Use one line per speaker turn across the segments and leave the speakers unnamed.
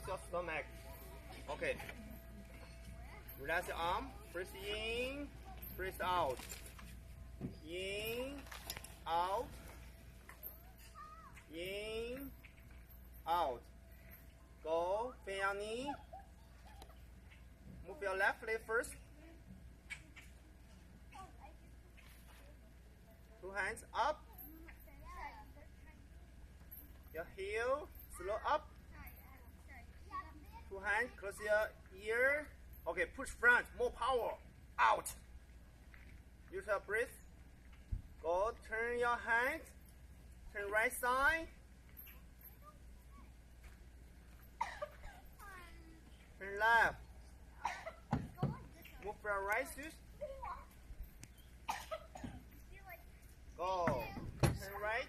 your stomach. Okay. Relax your arm. Press in. Press out. In. Out. In. Out. Go. Bend your knee. Move your left leg first. Two hands up. Your heel, slow up. Two hands, close your ear. Okay, push front, more power. Out. Use your breath. Go, turn your hand. Turn right side. Turn left. Move your right foot. Go. Turn right.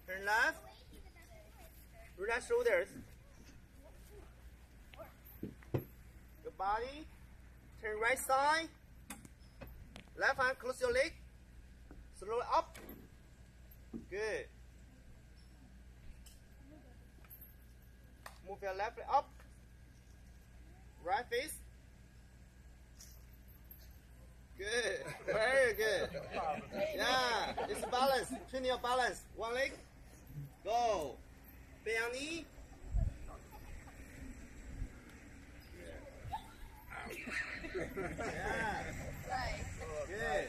Turn left. Relax shoulders. Your body. Turn right side. Left hand, close your leg. Slowly up. Good. Move your left leg up. Right face. Good. Very good. Yeah. It's balance. Train your balance. One leg. Go. Bend your knee. Yeah. Good.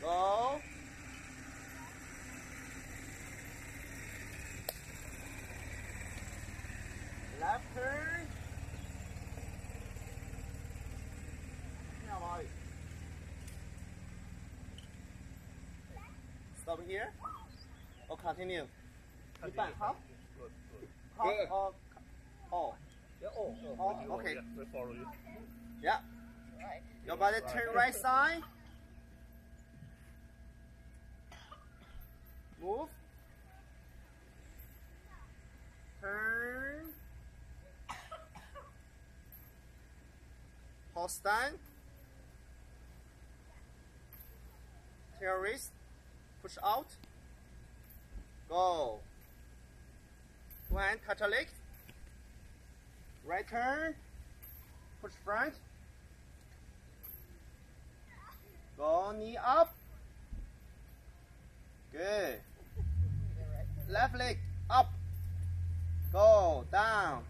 Go. Left turn. Stop here or continue? Half? Half or all?
Yeah, all.
Okay.
Yeah, we follow you.
Yeah. Your body turn right side. Move. Turn. Hold stand. Turn your wrist. Push out. Go. Two hand touch your leg. Right turn. Push front. Go knee up. Good. Left leg up. Go down.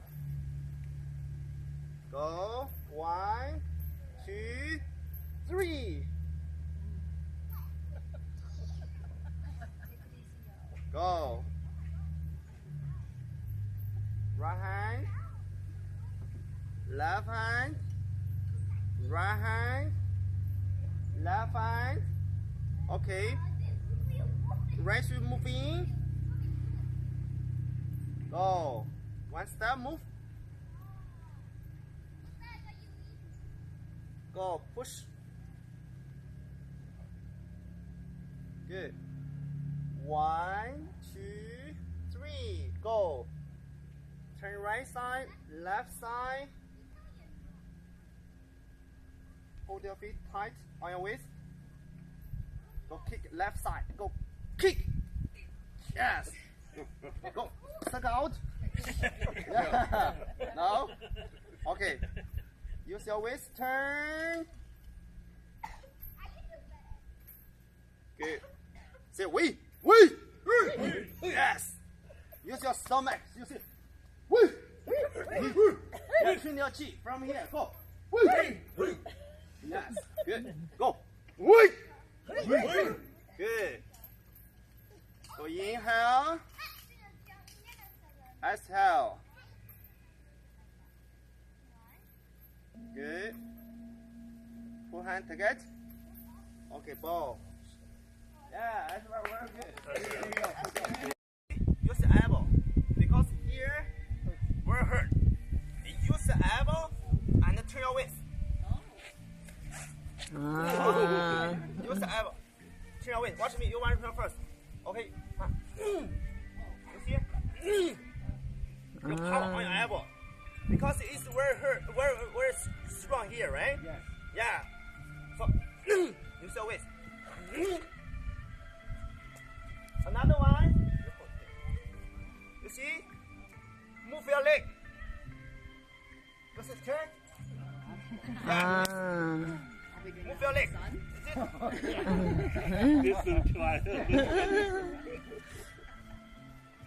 Go. 1, 2, 3. Go. Right hand. Left hand. Right hand. Left hand. Okay. Right foot moving. Go. One step move. Go. Push. Good. 1, 2, 3. Go. Turn right side, left side. Hold your feet tight on your waist. Go kick left side. Go kick. Yes. Go. Suck out. Yeah. No. Okay. Use your waist. Turn. Good. Say we. Yes. Use your stomach. Use it. Train your chi from here. Go. Yes. Good. Go. Good. So inhale. Exhale. Good. Pull hand together. Okay, bow. Yeah, that's very good. Use the elbow because here we're hurt. Use the elbow and turn your waist. Use the elbow. Turn your waist. Watch me. You want to turn first. Okay. You see? Put power on your elbow because it's very hurt, very strong here, right?
Yes.
Yeah. So use your waist. Move your leg.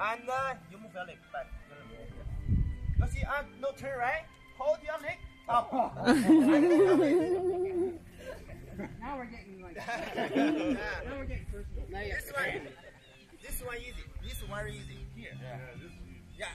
And you move your leg back. You see, no turn right. Hold your leg up.
Now we're getting like. Now we're getting personal.
This one easy. This one very easy. Here. Yeah.